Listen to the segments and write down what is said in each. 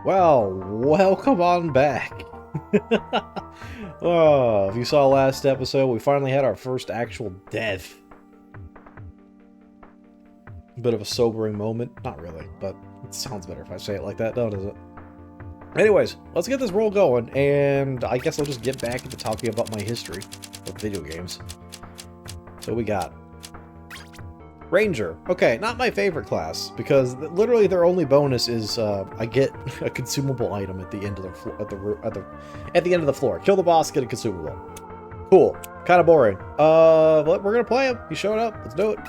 Well, welcome on back. Oh, if you saw last episode, we finally had our first actual death. Bit of a sobering moment. Not really, but it sounds better if I say it like that, does it? Anyways, let's get this roll going, and I guess I'll just get back into talking about my history of video games. So we got Ranger. Okay, not my favorite class, because literally their only bonus is I get a consumable item at the end of the floor. At the end of the floor, kill the boss, get a consumable. Cool. Kind of boring. But we're gonna play him. He showed up. Let's do it.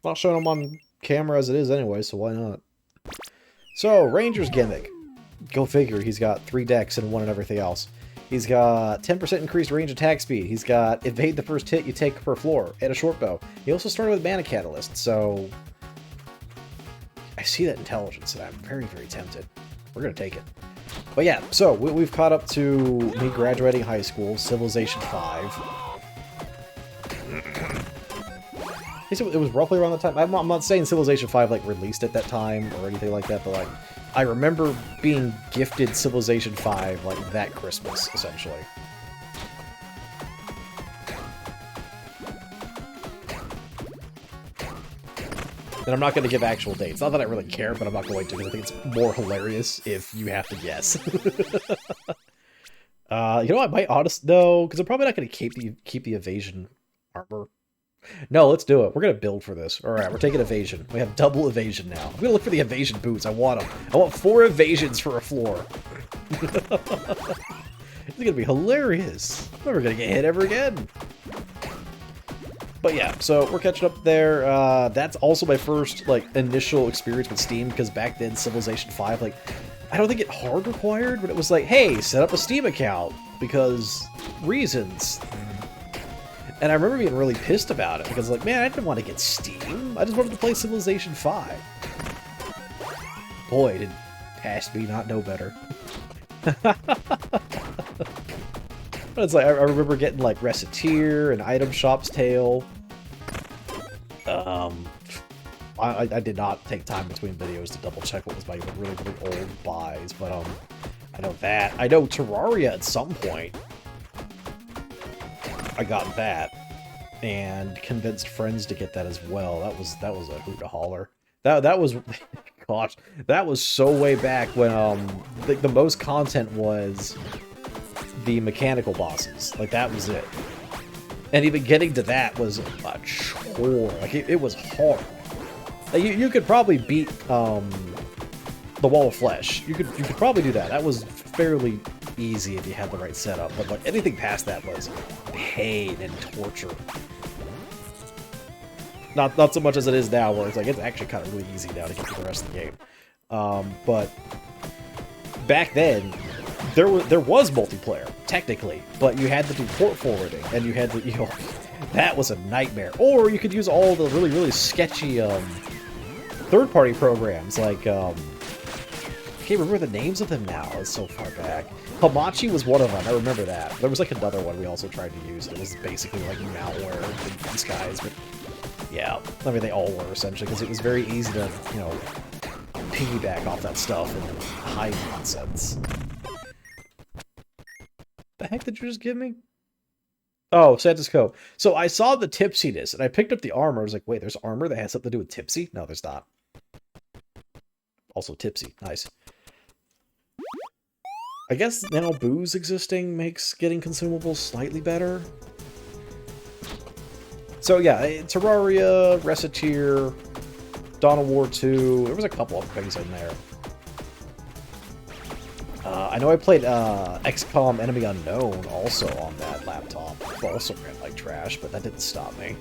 Not showing him on camera as it is anyway, so why not? So Ranger's gimmick. Go figure. He's got 3 decks and 1 and everything else. He's got 10% increased range attack speed. He's got evade the first hit you take per floor and a short bow. He also started with mana catalyst, so I see that intelligence and I'm very, very tempted. We're gonna take it. But yeah, so we've caught up to me graduating high school, Civilization 5. It was roughly around the time. I'm not saying Civilization 5 like released at that time or anything like that, but like I remember being gifted Civilization 5 like that Christmas, essentially. And I'm not going to give actual dates. Not that I really care, but I'm not going to, because I think it's more hilarious if you have to guess. You know, I might honestly no, because I'm probably not going to keep the evasion armor. No, let's do it. We're going to build for this. Alright, we're taking evasion. We have double evasion now. I'm going to look for the evasion boots. I want them. I want 4 evasions for a floor. This is going to be hilarious. I'm never going to get hit ever again. But yeah, so we're catching up there. That's also my first, like, initial experience with Steam, because back then, Civilization 5, like, I don't think it hard required, but it was like, hey, set up a Steam account, because reasons. And I remember being really pissed about it, because like, man, I didn't want to get Steam. I just wanted to play Civilization 5. Boy, did past me not know better. But it's like, I remember getting like Reciteer and Item Shop's Tale. I did not take time between videos to double check what was my really, really old buys, but I know that. I know Terraria at some point. I got that, and convinced friends to get that as well. That was a hoot to holler. That was, gosh, that was so way back when the most content was the mechanical bosses. Like that was it, and even getting to that was a chore. Like it was hard. Like, you could probably beat the Wall of Flesh. You could probably do that. That was fairly easy if you had the right setup, but like anything past that was pain and torture. Not so much as it is now, where it's like it's actually kind of really easy now to get through the rest of the game. But back then, there was multiplayer technically, but you had to do port forwarding, and you had to that was a nightmare. Or you could use all the really, really sketchy third-party programs like I can't remember the names of them now. It's so far back. Hamachi was one of them. I remember that. There was like another one we also tried to use. It was basically like malware in disguise, but yeah, I mean they all were essentially, because it was very easy to, you know, piggyback off that stuff and hide nonsense. The heck did you just give me? Oh, Santa's coat. So I saw the tipsiness and I picked up the armor. I was like, wait, there's armor that has something to do with tipsy? No, there's not. Also tipsy. Nice. I guess now booze existing makes getting consumables slightly better. So yeah, Terraria, Reciteer, Dawn of War 2, there was a couple of things in there. I know I played XCOM Enemy Unknown also on that laptop. It also ran like trash, but that didn't stop me.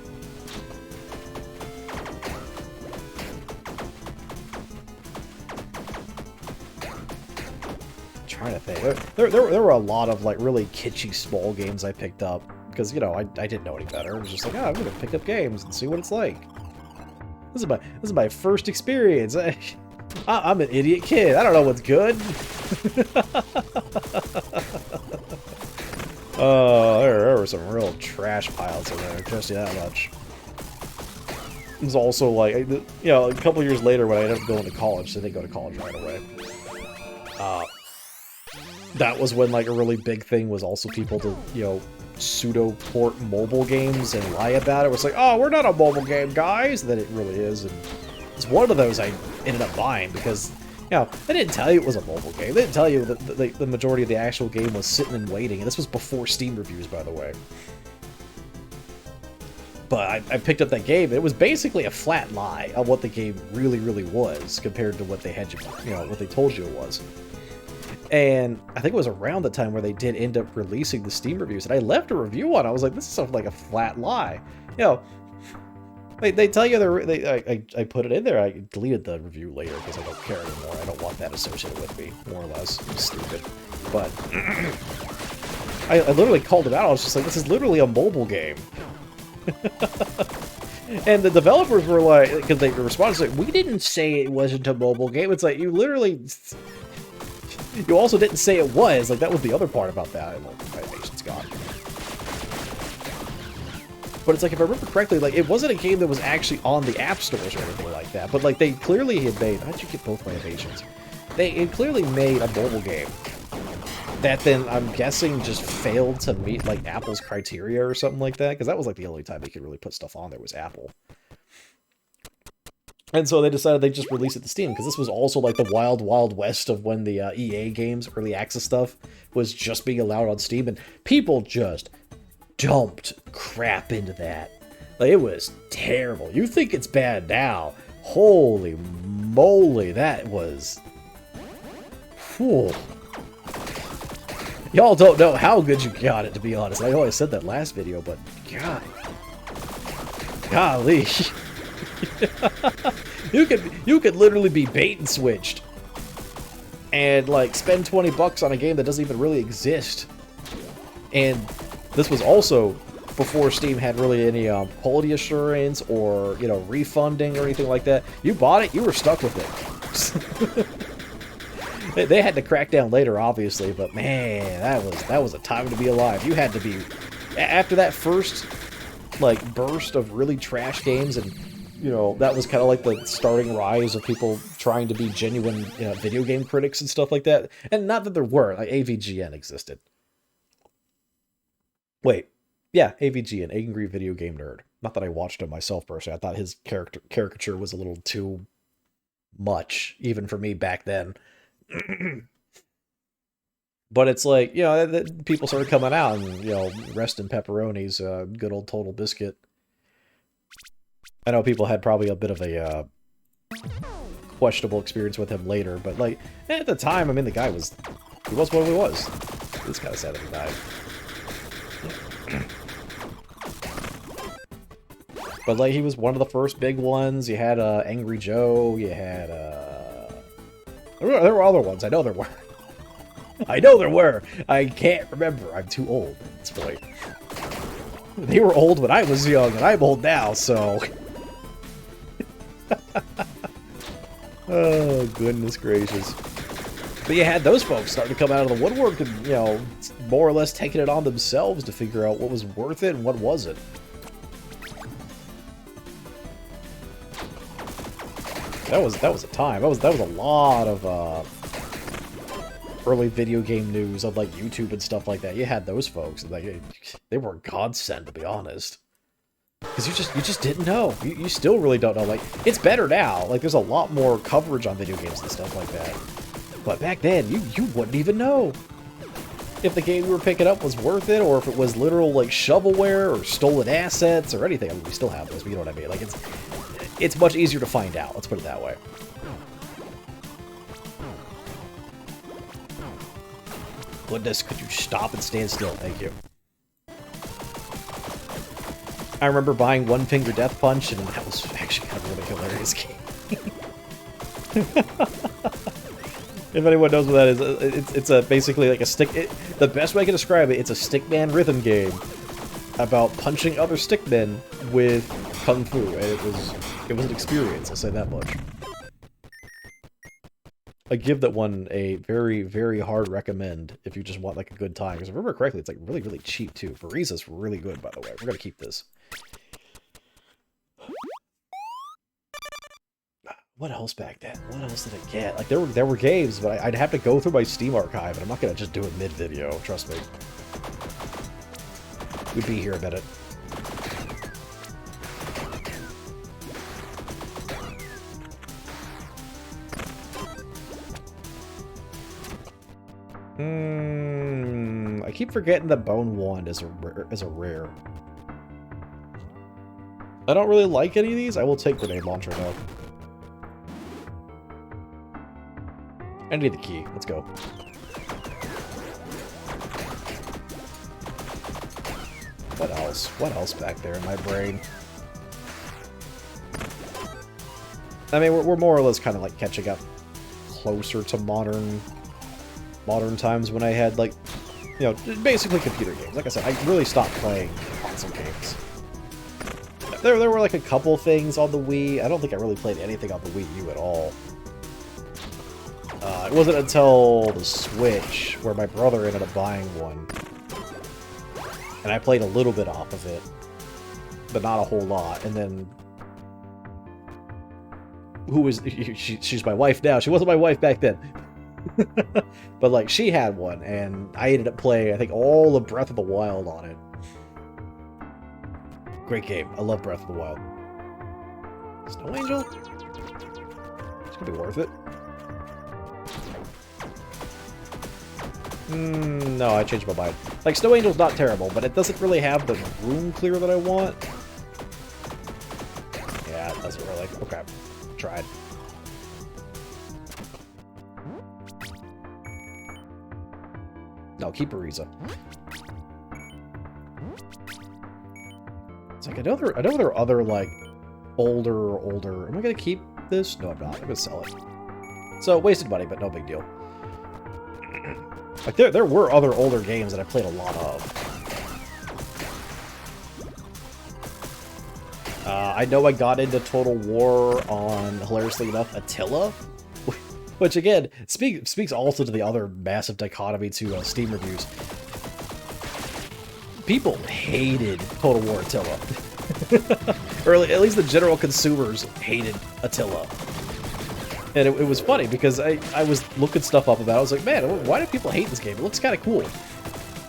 Trying to think. There were a lot of like really kitschy small games I picked up because, you know, I didn't know any better. I was just like, oh, I'm gonna pick up games and see what it's like. This is my first experience. I'm an idiot kid. I don't know what's good. There were some real trash piles in there. Trust you that much. It was also like, you know, a couple years later when I ended up going to college, so I didn't go to college right away. That was when, like, a really big thing was also people to, you know, pseudo-port mobile games and lie about it. It was like, oh, we're not a mobile game, guys! And then it really is, and it's one of those I ended up buying because, you know, they didn't tell you it was a mobile game. They didn't tell you that the majority of the actual game was sitting and waiting, and this was before Steam reviews, by the way. But I picked up that game, and it was basically a flat lie on what the game really, really was compared to what they had you know, what they told you it was. And I think it was around the time where they did end up releasing the Steam reviews, and I left a review on it. I was like, this is something like a flat lie. You know, they tell you I put it in there. I deleted the review later because I don't care anymore. I don't want that associated with me, more or less. It's stupid. But I literally called it out. I was just like, this is literally a mobile game. And the developers were like, because they responded like, we didn't say it wasn't a mobile game. It's like, you literally... You also didn't say it was. Like, that was the other part about that. My animation's gone. But it's like, if I remember correctly, like, it wasn't a game that was actually on the app stores or anything like that. But, like, they clearly had made... How'd you get both my animations? They had clearly made a mobile game that then, I'm guessing, just failed to meet, like, Apple's criteria or something like that. Because that was, like, the only time they could really put stuff on there was Apple. And so they decided they'd just release it to Steam, because this was also like the wild, wild west of when the EA games, early access stuff, was just being allowed on Steam, and people just dumped crap into that. Like, it was terrible. You think it's bad now. Holy moly, that was... Whew. Y'all don't know how good you got it, to be honest. I know I said that last video, but God. Golly. You could literally be bait and switched and like spend 20 bucks on a game that doesn't even really exist. And this was also before Steam had really any quality assurance or, you know, refunding or anything like that. You bought it, you were stuck with it. They had to crack down later, obviously, but man, that was a time to be alive. You had to be, after that first like burst of really trash games, and you know, that was kind of like the starting rise of people trying to be genuine, you know, video game critics and stuff like that. And not that there were, like, AVGN existed. Wait, yeah, AVGN, Angry Video Game Nerd. Not that I watched him myself personally. I thought his caricature was a little too much, even for me back then. But it's like, you know, people started coming out, and, you know, rest in pepperonis, good old Total Biscuit. I know people had probably a bit of a questionable experience with him later, but, like, at the time, I mean, the guy was... He was what he was. It's kind of sad that he died. But, like, he was one of the first big ones. You had Angry Joe, you had... There were other ones, I know there were. I know there were! I can't remember, I'm too old at this point. They were old when I was young, and I'm old now, so... Oh, goodness gracious. But you had those folks starting to come out of the woodwork and, you know, more or less taking it on themselves to figure out what was worth it and what wasn't. That was a time. That was a lot of early video game news on, like, YouTube and stuff like that. You had those folks, and, like, they were a godsend, to be honest. Because you just didn't know. You still really don't know. Like, it's better now. Like, there's a lot more coverage on video games and stuff like that. But back then, you wouldn't even know if the game you were picking up was worth it, or if it was literal, like, shovelware or stolen assets or anything. I mean, we still have those, but you know what I mean. Like, it's much easier to find out. Let's put it that way. Goodness, could you stop and stand still? Thank you. I remember buying One Finger Death Punch, and that was actually kind of a really hilarious game. If anyone knows what that is, it's a basically like a stick... the best way I can describe it, it's a stickman rhythm game about punching other stickmen with kung fu, and it was an experience, I'll say that much. I give that one a very, very hard recommend if you just want, like, a good time. Because if I remember correctly, it's, like, really, really cheap, too. Veriza's really good, by the way. We're gonna keep this. What else back then? What else did I get? Like, there were games, but I'd have to go through my Steam archive, and I'm not gonna just do it mid-video, trust me. We'd be here a minute. I keep forgetting that Bone Wand is a rare. I don't really like any of these. I will take Grenade Launcher, though. I need the key. Let's go. What else? What else back there in my brain? I mean, we're more or less kind of like catching up closer to modern times when I had, like, you know, basically computer games. Like I said, I really stopped playing console games. There were like a couple things on the Wii. I don't think I really played anything on the Wii U at all. It wasn't until the Switch where my brother ended up buying one. And I played a little bit off of it, but not a whole lot. And then, she's my wife now. She wasn't my wife back then. But, like, she had one, and I ended up playing, I think, all of Breath of the Wild on it. Great game. I love Breath of the Wild. Snow Angel? It's gonna be worth it. No, I changed my mind. Like, Snow Angel's not terrible, but it doesn't really have the room clear that I want. Yeah, it doesn't really. Okay. Tried. No, keep Ariza. It's like, I know there are other, like, older... Am I gonna keep this? No, I'm not. I'm gonna sell it. So, wasted money, but no big deal. Like, there were other older games that I played a lot of. I know I got into Total War on, hilariously enough, Attila. Which, again, speaks also to the other massive dichotomy to Steam reviews. People hated Total War Attila. Or at least the general consumers hated Attila. And it was funny, because I was looking stuff up about it. I was like, man, why do people hate this game? It looks kind of cool.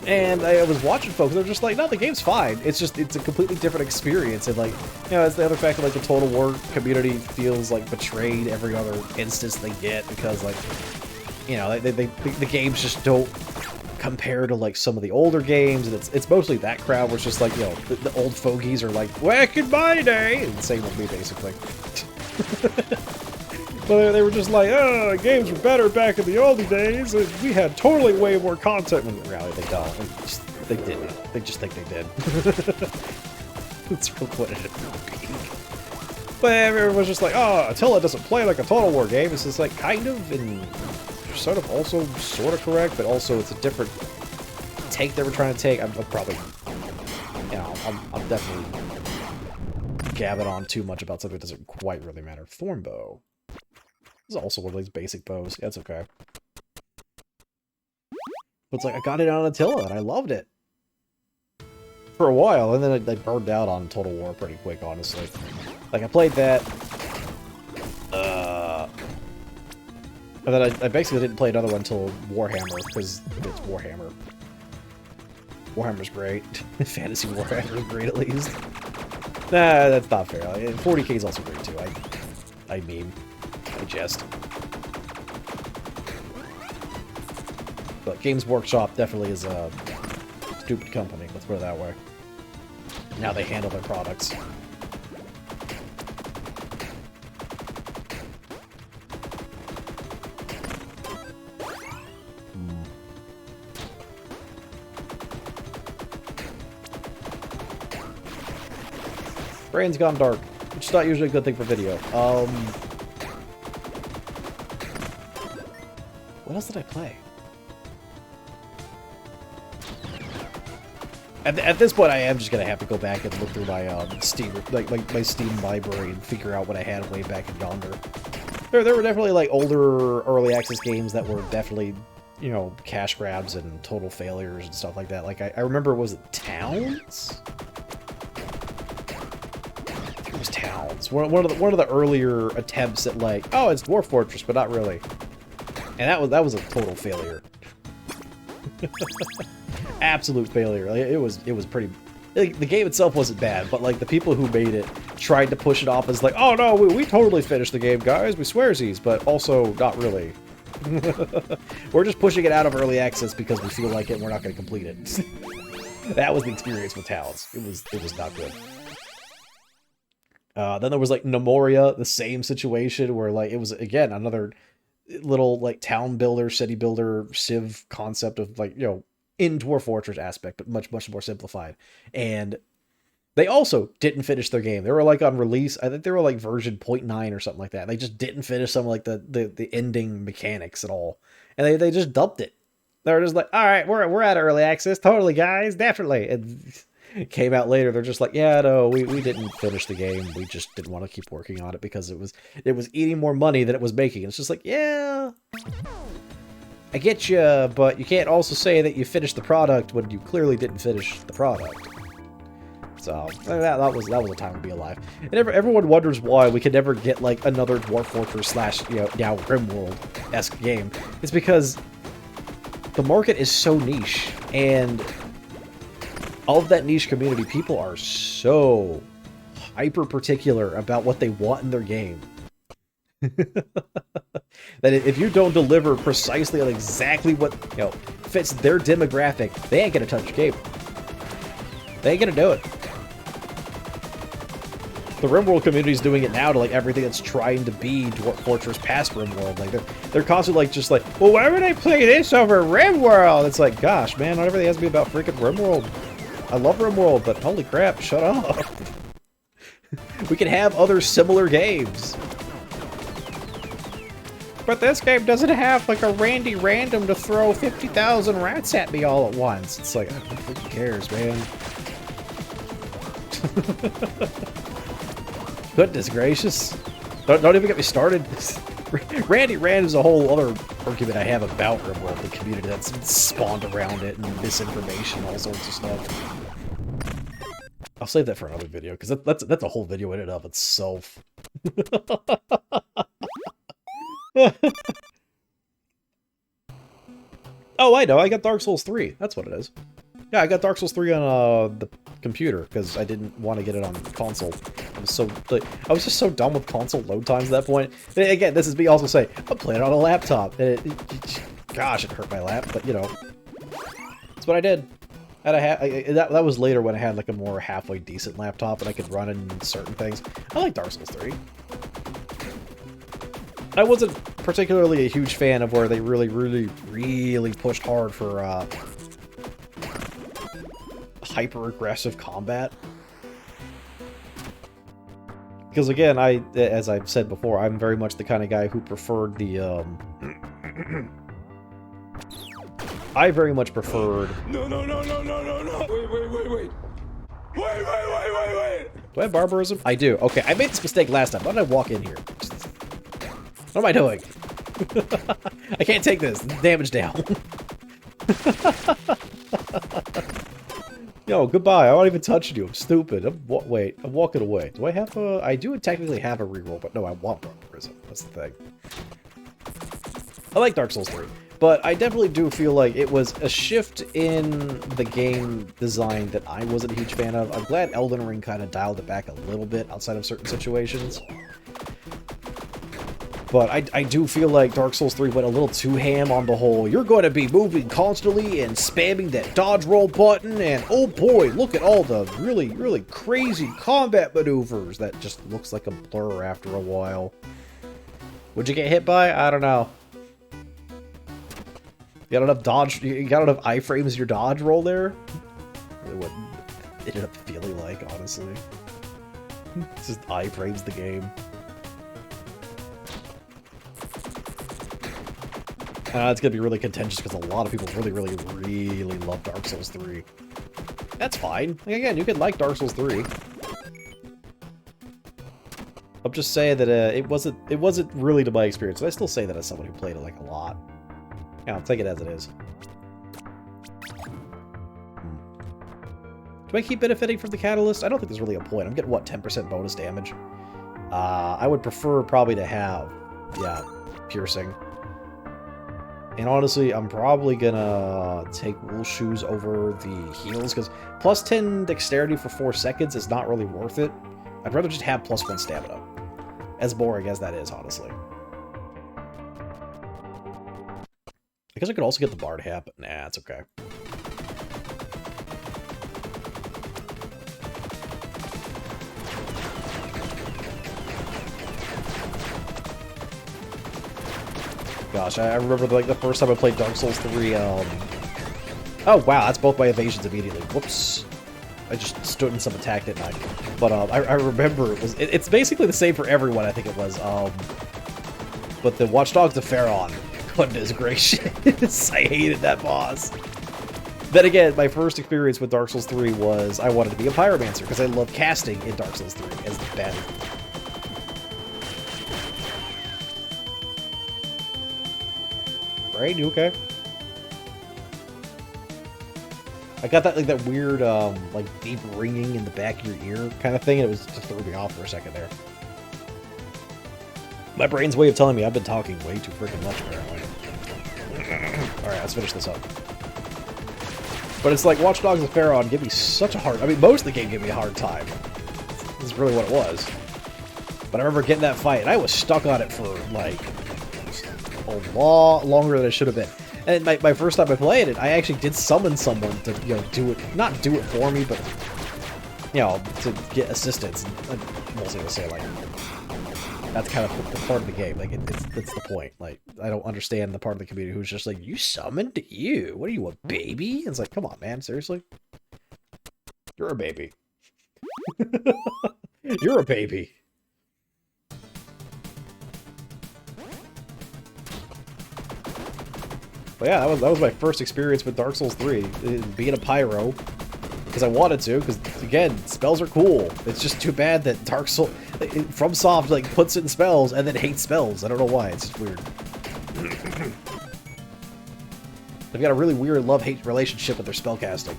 And I was watching folks, they're just like, no, the game's fine. It's just, it's a completely different experience. And, like, you know, it's the other fact that, like, the Total War community feels, like, betrayed every other instance they get, because, like, you know, the games just don't compare to, like, some of the older games. And it's mostly that crowd where it's just like, you know, the old fogies are like, back in my day! And same with me, basically. But they were just like, oh, games were better back in the oldie days, and we had totally way more content. When in reality, they don't. They didn't. They just think they did. That's what it is. But everyone was just like, oh, Attila doesn't play like a Total War game. It's just like, kind of, and sort of also sort of correct, but also it's a different take they were trying to take. I'm probably, you know, I'm definitely gabbing on too much about something that doesn't quite really matter. Thornbow. This is also one of these basic bows. Yeah, it's okay. But it's like, I got it on Attila, and I loved it. For a while, and then I burned out on Total War pretty quick, honestly. Like, I played that. And then I basically didn't play another one until Warhammer, because it's Warhammer. Warhammer's great. Fantasy Warhammer's great, at least. Nah, that's not fair. 40k is also great, too. I meme. I jest. But Games Workshop definitely is a stupid company, let's put it that way. Now they handle their products. Brain's gone dark, which is not usually a good thing for video. What else did I play? At this point, I am just gonna have to go back and look through my Steam, like my Steam library, and figure out what I had way back in yonder. There were definitely like older early access games that were definitely, you know, cash grabs and total failures and stuff like that. Like I remember, was it Towns? it was Towns. One of the earlier attempts at like, oh, it's Dwarf Fortress, but not really. And that was a total failure. Absolute failure. Like, it was pretty. Like, the game itself wasn't bad, but like the people who made it tried to push it off as like, oh no, we totally finished the game, guys. We swearsies, but also not really. We're just pushing it out of early access because we feel like it. And we're not going to complete it. That was the experience with Towns. It was not good. Then there was like Nemoria, the same situation where like it was again another little like town builder, city builder, Civ concept of like, you know, in Dwarf Fortress aspect, but much more simplified. And they also didn't finish their game. They were like on release. I think they were like version 0.9 or something like that. They just didn't finish some like the ending mechanics at all. And they just dumped it. They were just like, all right, we're at early access. Totally, guys. Definitely. And it came out later. They're just like, yeah, no, we didn't finish the game. We just didn't want to keep working on it because it was eating more money than it was making. It's just like, yeah, I get you, but you can't also say that you finished the product when you clearly didn't finish the product. So that was a time to be alive. And everyone wonders why we could never get like another Dwarf Fortress / now RimWorld-esque game. It's because the market is so niche, and of that niche community, people are so hyper particular about what they want in their game. That if you don't deliver precisely on exactly what fits their demographic, they ain't gonna touch your game. They ain't gonna do it. The RimWorld community is doing it now to like everything that's trying to be Dwarf Fortress past RimWorld. Like they're constantly like just like, well, why would I play this over RimWorld? It's like, gosh, man, not everything has to be about freaking RimWorld. I love RimWorld, but holy crap, shut up. We can have other similar games. But this game doesn't have like a Randy Random to throw 50,000 rats at me all at once. It's like, who cares, man? Goodness gracious. Don't even get me started. Randy Rand is a whole other argument I have about RimWorld, the community that's spawned around it, and misinformation, all sorts of stuff. I'll save that for another video, because that's a whole video in and of itself. Oh, I know, I got Dark Souls 3. That's what it is. Yeah, I got Dark Souls 3 on the computer, because I didn't want to get it on console. I was just so done with console load times at that point. And again, this is me also saying, I'm playing it on a laptop. And gosh, it hurt my lap, but you know. That's what I did. That was later when I had like a more halfway decent laptop and I could run in certain things. I like Dark Souls 3. I wasn't particularly a huge fan of where they really pushed hard for hyper-aggressive combat. Because again, as I've said before, I'm very much the kind of guy who preferred the I very much preferred... No. Wait. Do I have barbarism? I do. Okay, I made this mistake last time. Why did I walk in here? What am I doing? I can't take this. Damage down. Yo, goodbye. I'm not even touching you. I'm stupid. Wait, I'm walking away. Do I have a... I do technically have a reroll, but no, I want barbarism. That's the thing. I like Dark Souls 3. But I definitely do feel like it was a shift in the game design that I wasn't a huge fan of. I'm glad Elden Ring kind of dialed it back a little bit outside of certain situations. But I do feel like Dark Souls 3 went a little too ham on the whole, you're going to be moving constantly and spamming that dodge roll button, and oh boy, look at all the really crazy combat maneuvers. That just looks like a blur after a while. Would you get hit by? I don't know. You got enough dodge, you got enough iframes your dodge roll there? Really what it ended up feeling like, honestly. It's just iframes the game. It's gonna be really contentious because a lot of people really love Dark Souls 3. That's fine. Like, again, you could like Dark Souls 3. I'm just saying that it wasn't really to my experience. I still say that as someone who played it like a lot. Yeah, I'll take it as it is. Do I keep benefiting from the catalyst? I don't think there's really a point. I'm getting, what, 10% bonus damage? I would prefer probably to have, yeah, piercing. And honestly, I'm probably gonna take wool shoes over the heals, because plus 10 dexterity for 4 seconds is not really worth it. I'd rather just have plus 1 stamina. As boring as that is, honestly. I guess I could also get the Bard hat, but nah, it's okay. Gosh, I remember like the first time I played Dark Souls 3, oh wow, that's both my evasions immediately. Whoops. I just stood in some attack, didn't I? But I remember it's basically the same for everyone, I think it was. But the Watchdogs of Pharaon, goodness gracious, I hated that boss. Then again, my first experience with Dark Souls 3 was I wanted to be a pyromancer because I love casting in Dark Souls 3 as the bandit. Right? You okay? I got that like that weird like deep ringing in the back of your ear kind of thing, and it was just threw me off for a second there. My brain's way of telling me I've been talking way too freaking much apparently. Alright, let's finish this up. But it's like Watch Dogs of Pharaon give me such a hard... I mean, most of the game gave me a hard time. This is really what it was. But I remember getting that fight, and I was stuck on it for, like, a lot longer than it should have been. And my first time I played it, I actually did summon someone to, you know, do it... Not do it for me, but, you know, to get assistance. And mostly to say, like... That's kind of the part of the game. Like, it's the point. Like, I don't understand the part of the community who's just like, you summoned you? What are you, a baby? It's like, come on, man. Seriously? You're a baby. You're a baby. But yeah, that was my first experience with Dark Souls 3. Being a pyro. Because I wanted to, because, again, spells are cool. It's just too bad that Dark Souls... FromSoft, like, puts it in spells and then hates spells. I don't know why. It's just weird. They've got a really weird love-hate relationship with their spellcasting.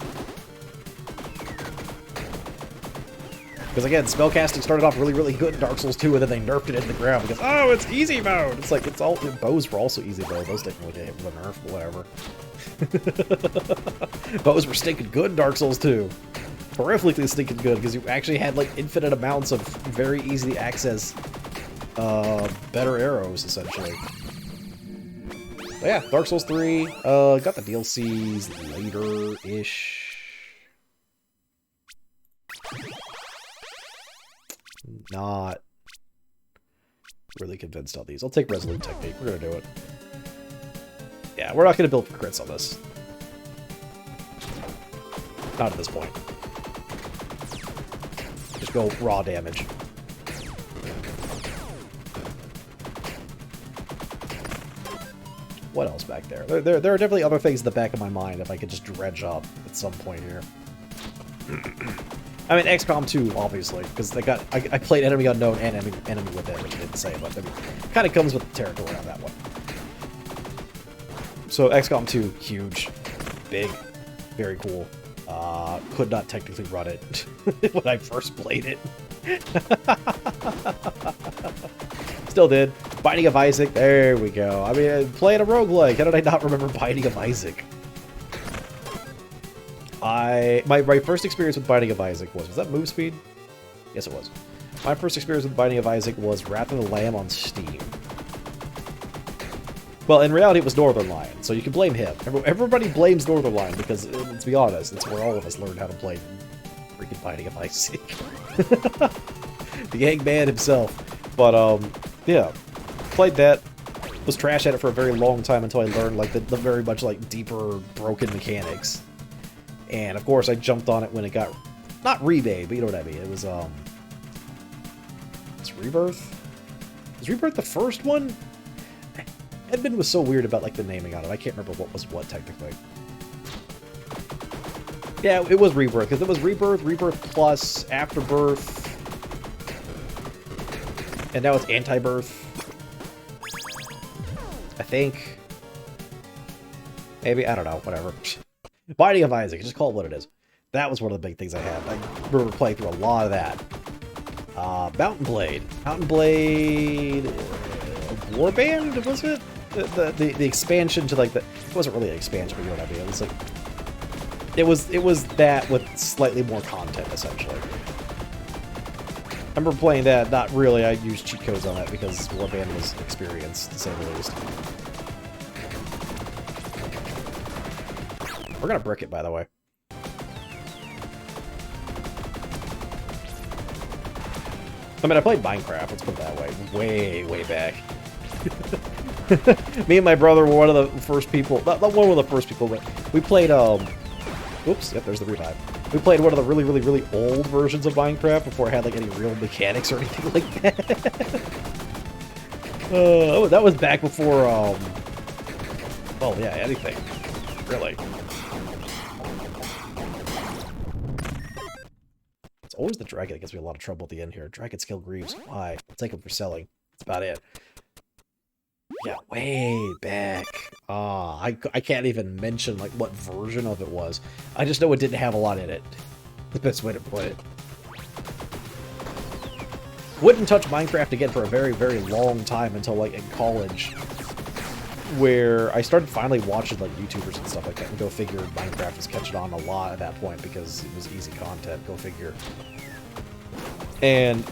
Because, again, spellcasting started off really, really good in Dark Souls 2, and then they nerfed it into the ground because, oh, it's easy mode! It's like, it's all... Bows were also easy mode. Those didn't really get hit with a nerf, whatever. Bows were stinking good in Dark Souls 2. Horrifically stinking good, because you actually had, like, infinite amounts of very easy to access better arrows, essentially. But yeah, Dark Souls 3, got the DLCs later-ish. Not really convinced on these. I'll take Resolute Technique. We're gonna do it. Yeah, we're not gonna build for crits on this. Not at this point. Just go raw damage. What else back there? There are definitely other things in the back of my mind if I could just dredge up at some point here. I mean, XCOM 2, obviously, because I played Enemy Unknown and Enemy Within, which I didn't say, but I mean, kind of comes with the territory on that one. So XCOM 2, huge, big, very cool. Could not technically run it when I first played it. Still did. Binding of Isaac, there we go. I mean, playing a roguelike, how did I not remember Binding of Isaac? My first experience with Binding of Isaac was that Move Speed? Yes, it was. My first experience with Binding of Isaac was Wrath of the Lamb on Steam. Well, in reality, it was Northernlion, so you can blame him. Everybody blames Northernlion because, let's be honest, it's where all of us learned how to play freaking Binding of Isaac. The Eggman himself. But, yeah. Played that. Was trash at it for a very long time until I learned, like, the very much, like, deeper, broken mechanics. And, of course, I jumped on it when it got... Not remade, but you know what I mean. It was, It's Rebirth? Was Rebirth the first one? Edmund was so weird about, like, the naming on it. I can't remember what was what, technically. Yeah, it was Rebirth, because it was Rebirth, Rebirth Plus, Afterbirth, and now it's Anti-Birth. I think. Maybe, I don't know, whatever. Binding of Isaac, just call it what it is. That was one of the big things I had. I remember playing through a lot of that. Mountain Blade. Mountain Blade... Warband, was it? The expansion to, like, the... It wasn't really an expansion, but you know what I mean. It was, like... It was that with slightly more content, essentially. I remember playing that, not really. I used cheat codes on that because Warband was experienced, to say the least. We're gonna brick it, by the way. I mean, I played Minecraft, let's put it that way. Way, way back. Me and my brother were one of the first people, not one of the first people, but we played, oops, yep, there's the revive. We played one of the really, really, really old versions of Minecraft before it had, like, any real mechanics or anything like that. That was back before, well, yeah, anything. Really. It's always the dragon that gives me a lot of trouble at the end here. Dragon Scale Greaves. Why? I'll take them for selling. That's about it. Yeah, way back. I can't even mention, like, what version of it was. I just know it didn't have a lot in it. The best way to put it. Wouldn't touch Minecraft again for a very, very long time until, like, in college. Where I started finally watching, like, YouTubers and stuff like that. And go figure, Minecraft was catching on a lot at that point because it was easy content. Go figure. And...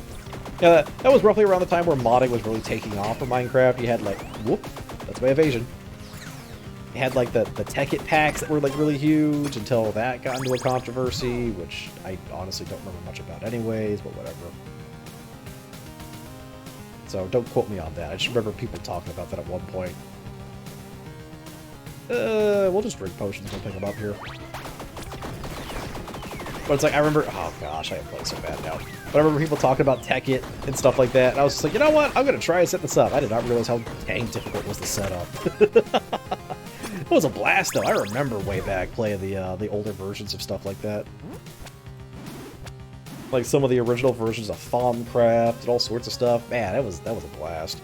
yeah, that was roughly around the time where modding was really taking off for Minecraft. You had, like, whoop, that's my evasion. You had, like, the Tech-It packs that were, like, really huge until that got into a controversy, which I honestly don't remember much about anyways, but whatever. So, don't quote me on that. I just remember people talking about that at one point. We'll just drink potions and pick them up here. But it's like, I remember... oh, gosh, I am playing so bad now. But I remember people talking about Tech-It and stuff like that. And I was just like, you know what? I'm going to try and set this up. I did not realize how dang difficult it was to set up. It was a blast, though. I remember way back playing the older versions of stuff like that. Like some of the original versions of Thaumcraft and all sorts of stuff. Man, that was a blast.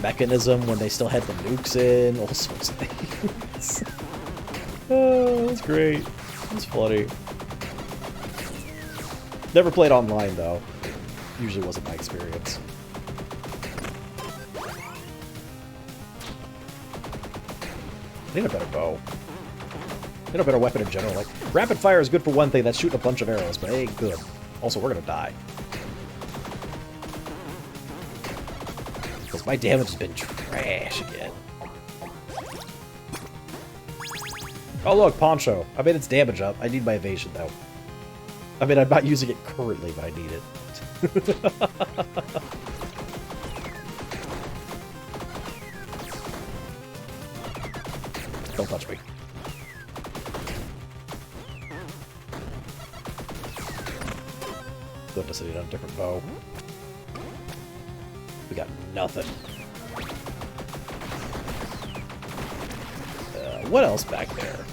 Mechanism when they still had the nukes in, all sorts of things. Oh, that's great. It's funny. Never played online though. Usually wasn't my experience. I need a better bow. I need a better weapon in general. Like, rapid fire is good for one thing, that's shooting a bunch of arrows, but it ain't good. Also, we're gonna die. Because my damage has been trash again. Oh look, Poncho. I made its damage up. I need my evasion though. I mean, I'm not using it currently, but I need it. Don't touch me. Goodness, I need a different bow. We got nothing. What else back there?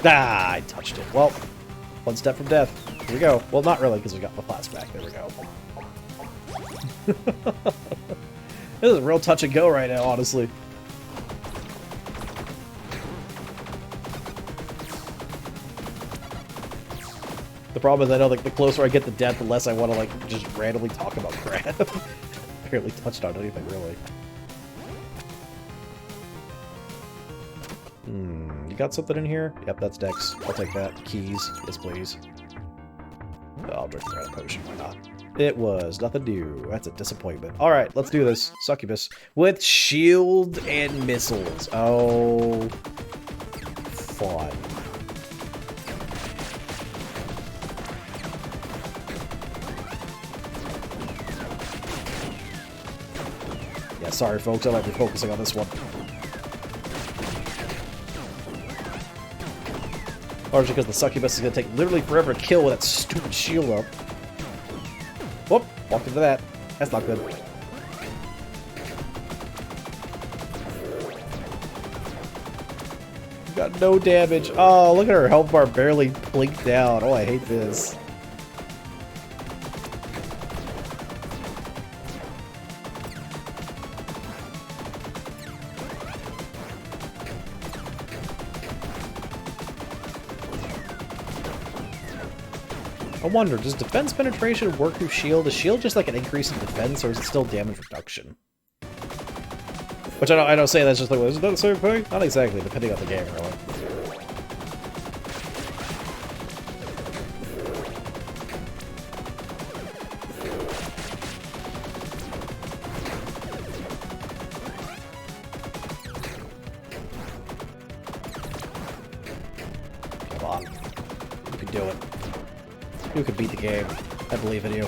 Ah, I touched it. Well, one step from death. Here we go. Well, not really, because we got the flask back. There we go. This is a real touch and go right now, honestly. The problem is I know like the closer I get to death, the less I want to like just randomly talk about crap. Barely touched on anything really. You got something in here? Yep, that's Dex. I'll take that. Keys. Yes, please. I'll drink the red potion. Why not? It was nothing new. That's a disappointment. Alright, let's do this. Succubus. With shield and missiles. Oh. Fun. Yeah, sorry folks, I might be focusing on this one. Largely because the succubus is going to take literally forever to kill with that stupid shield up. Whoop! Walked into that. That's not good. Got no damage. Oh, look at her health bar barely blinked down. Oh, I hate this. I wonder, does defense penetration work through shield? Is shield just like an increase in defense, or is it still damage reduction? Which I don't say that's just like, is that the same thing? Not exactly, depending on the game, really. Come on. You can do it. You can beat the game. I believe in you.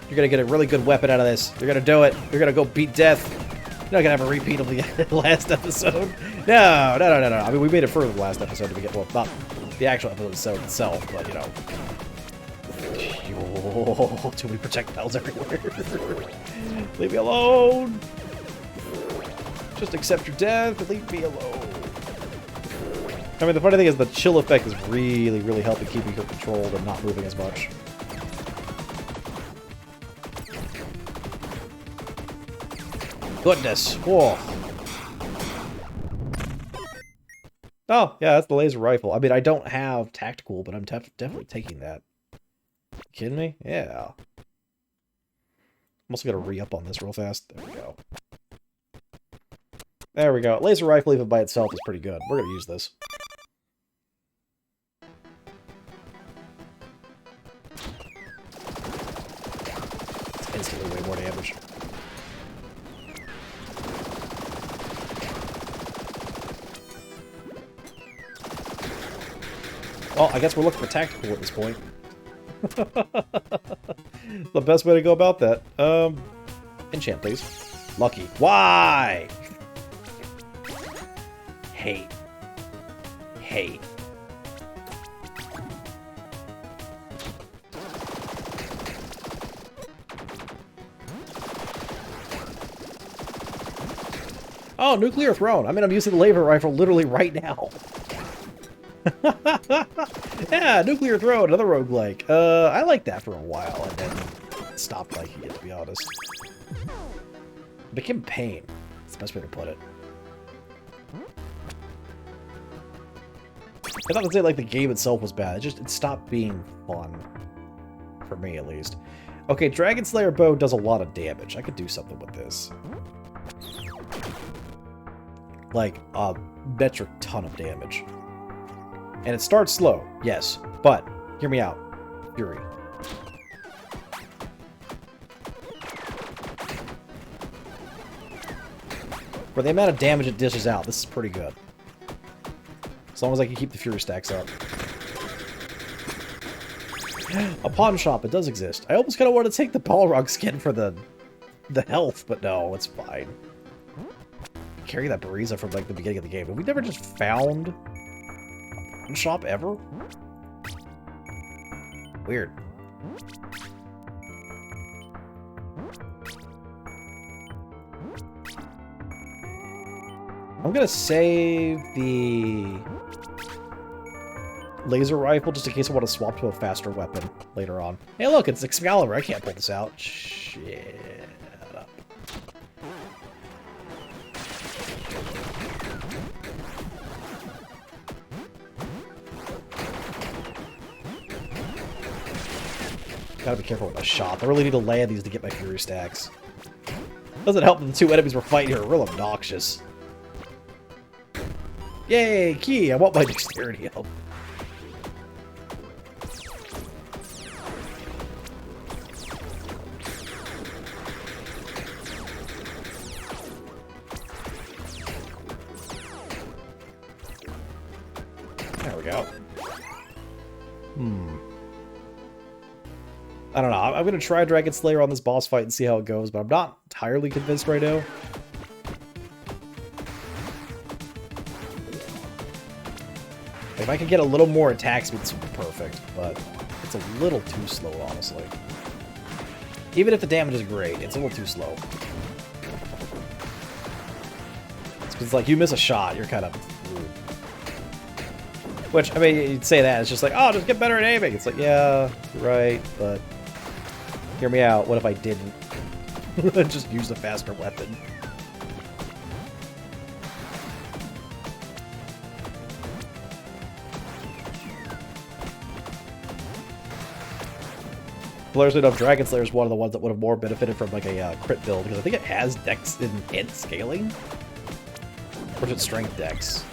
You're gonna get a really good weapon out of this. You're gonna do it. You're gonna go beat death. You're not gonna have a repeat of the last episode. No. I mean, we made it further the last episode to begin. Well, not the actual episode itself, but you know. Oh, too many projectiles everywhere. Leave me alone. Just accept your death and leave me alone. I mean, the funny thing is the chill effect is really, really helping keeping her controlled and not moving as much. Goodness. Whoa. Oh, yeah, that's the laser rifle. I mean, I don't have tactical, but I'm definitely taking that. You kidding me? Yeah. I'm also gonna re-up on this real fast. There we go. There we go. Laser rifle, even by itself, is pretty good. We're gonna use this. It's instantly way more damage. Well, I guess we're looking for tactical at this point. The best way to go about that. Enchant, please. Lucky. Why? Hate. Hate. Oh, nuclear throne. I mean, I'm using the laser rifle literally right now. Yeah, nuclear throne, another roguelike. I liked that for a while, and then stopped liking it, to be honest. It became pain. That's the best way to put it. I thought to say, like, the game itself was bad. It stopped being fun. For me, at least. Okay, Dragon Slayer bow does a lot of damage. I could do something with this. Like, a metric ton of damage. And it starts slow, yes, but hear me out. Fury. For the amount of damage it dishes out, this is pretty good. As long as I can keep the Fury stacks up. A pawn shop, it does exist. I almost kind of want to take the Balrog skin for the health, but no, it's fine. Carry that Bariza from like the beginning of the game. Have we never just found a shop ever? Weird. I'm gonna save the laser rifle just in case I want to swap to a faster weapon later on. Hey look, it's Excalibur. I can't pull this out. Shit up. Gotta be careful with my shot. I really need to land these to get my Fury stacks. Doesn't help that the two enemies we're fighting here are real obnoxious. Yay, key! I want my dexterity up. There we go. I don't know. I'm going to try Dragon Slayer on this boss fight and see how it goes, but I'm not entirely convinced right now. If I could get a little more attack speed, this would be perfect, but it's a little too slow, honestly. Even if the damage is great, it's a little too slow. It's because, like, you miss a shot, you're kind of rude. Which, I mean, you'd say that, it's just like, oh, just get better at aiming. It's like, yeah, you're right, but hear me out. What if I didn't? Just use a faster weapon. Players enough Dragon Slayer is one of the ones that would have more benefited from like a crit build, because I think it has dex and scaling. Or is it strength dex?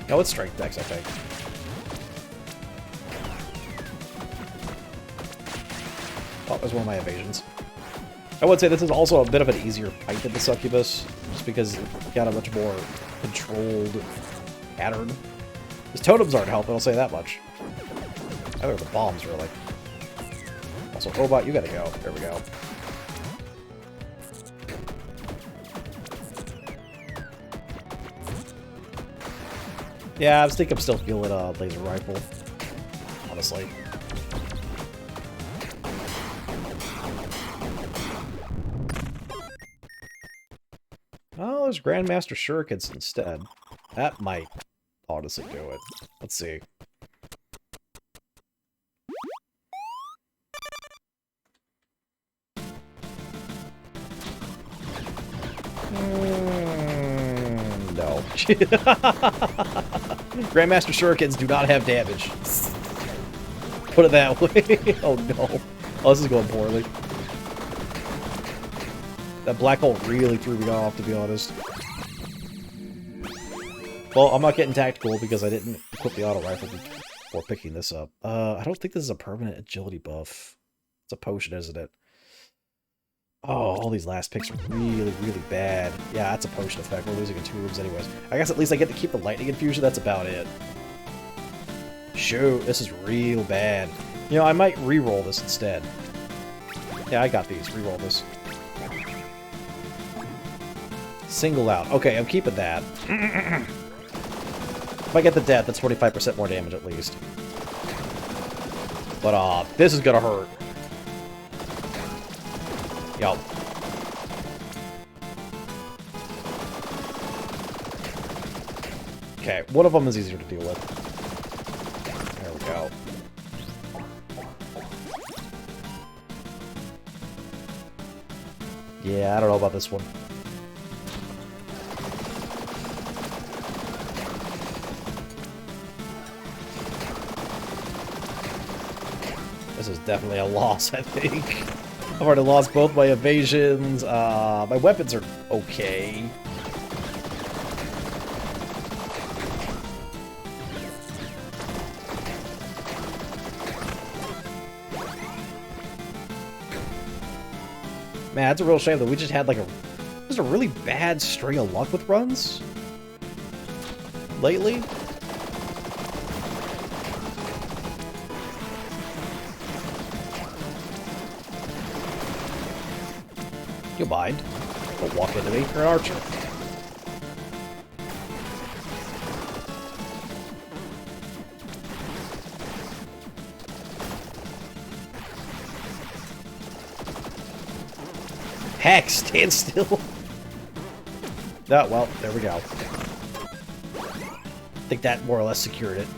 No, it's strength dex, I think. Oh, there's one of my evasions. I would say this is also a bit of an easier fight than the Succubus, just because it's got a much more controlled pattern. His totems aren't helping, I'll say that much. I think the bombs, really. Also, Obot, you gotta go. There we go. Yeah, I think I'm still feeling a laser rifle, honestly. Oh, there's Grandmaster Shurikens instead. That might honestly do it. Let's see. No. Grandmaster Shurikens do not have damage. Put it that way. Oh no. Oh, this is going poorly. That black hole really threw me off, to be honest. Well, I'm not getting tactical because I didn't equip the auto rifle before picking this up. I don't think this is a permanent agility buff. It's a potion, isn't it? Oh, all these last picks are really, really bad. Yeah, that's a potion effect. We're losing in 2 rooms anyways. I guess at least I get to keep the lightning infusion. That's about it. Shoot, this is real bad. You know, I might re-roll this instead. Yeah, I got these. Re-roll this. Single out. Okay, I'm keeping that. If I get the death, that's 45% more damage at least. But, this is gonna hurt. Yup. Okay, one of them is easier to deal with. There we go. Yeah, I don't know about this one. This is definitely a loss, I think. I've already lost both my evasions. My weapons are okay. Man, it's a real shame that we just had like just a really bad string of luck with runs lately. You mind? Don't walk into me. You're an archer. Heck, stand still. Oh, well, there we go. I think that more or less secured it.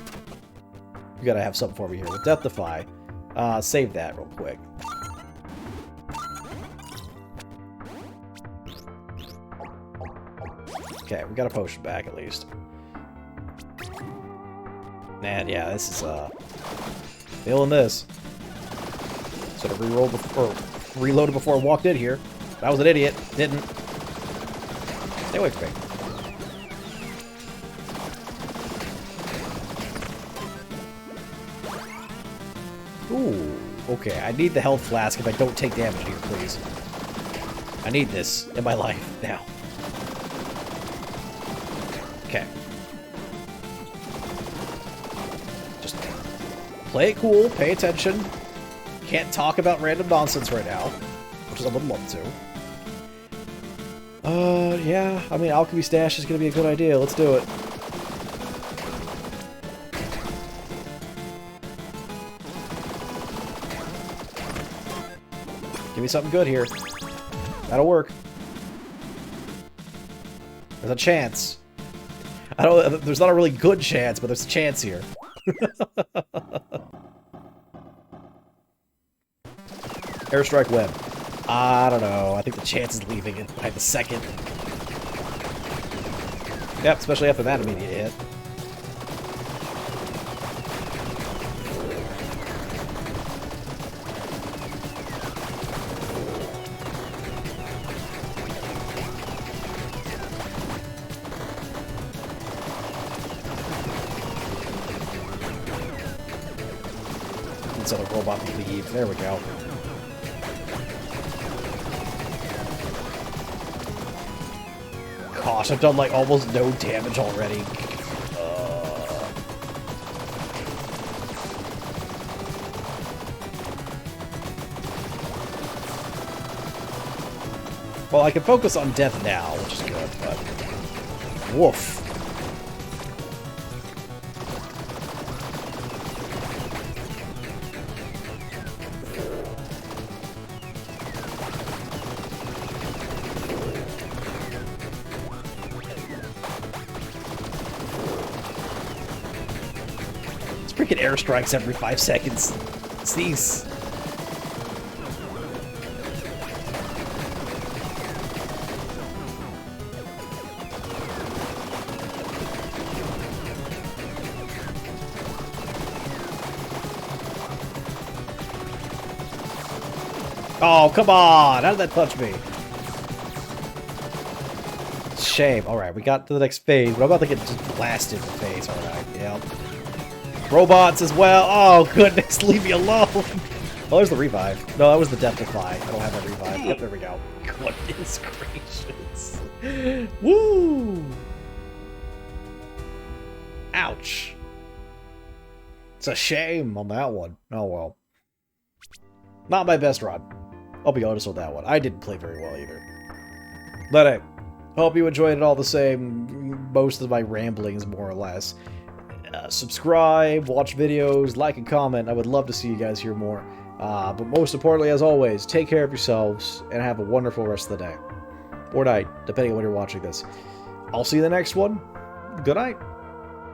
You gotta have something for me here with Death Defy. Save that real quick. Okay, we got a potion back at least. Man, yeah, this is feeling this. Should have re-rolled before, reloaded before I walked in here. I was an idiot. Didn't. Stay away from me. Ooh, okay. I need the health flask if I don't take damage here, please. I need this in my life now. Okay. Just play it cool, pay attention. Can't talk about random nonsense right now, which I would love to. Yeah, I mean, Alchemy Stash is gonna be a good idea. Let's do it. Give me something good here. That'll work. There's a chance. I don't. There's not a really good chance, but there's a chance here. Airstrike web. I don't know. I think the chance is leaving it by the second. Yep, especially after that immediate hit. So the robot will leave. There we go. Gosh, I've done like almost no damage already. Well, I can focus on death now, which is good, but... Woof. Freaking airstrikes every 5 seconds. It's these. Oh, come on! How did that touch me? Shame. Alright, we got to the next phase, but I'm about to get just blasted in the face. Alright, yep. Robots as well. Oh, goodness. Leave me alone. Oh, there's the revive. No, that was the death defy. I don't have that revive. Yep, there we go. Goodness gracious. Woo! Ouch. It's a shame on that one. Oh, well. Not my best run. I'll be honest with that one. I didn't play very well either. But hey, hope you enjoyed it all the same. Most of my ramblings, more or less. Subscribe, watch videos, like and comment. I would love to see you guys here more. But most importantly, as always, take care of yourselves and have a wonderful rest of the day. Or night, depending on when you're watching this. I'll see you in the next one. Good night.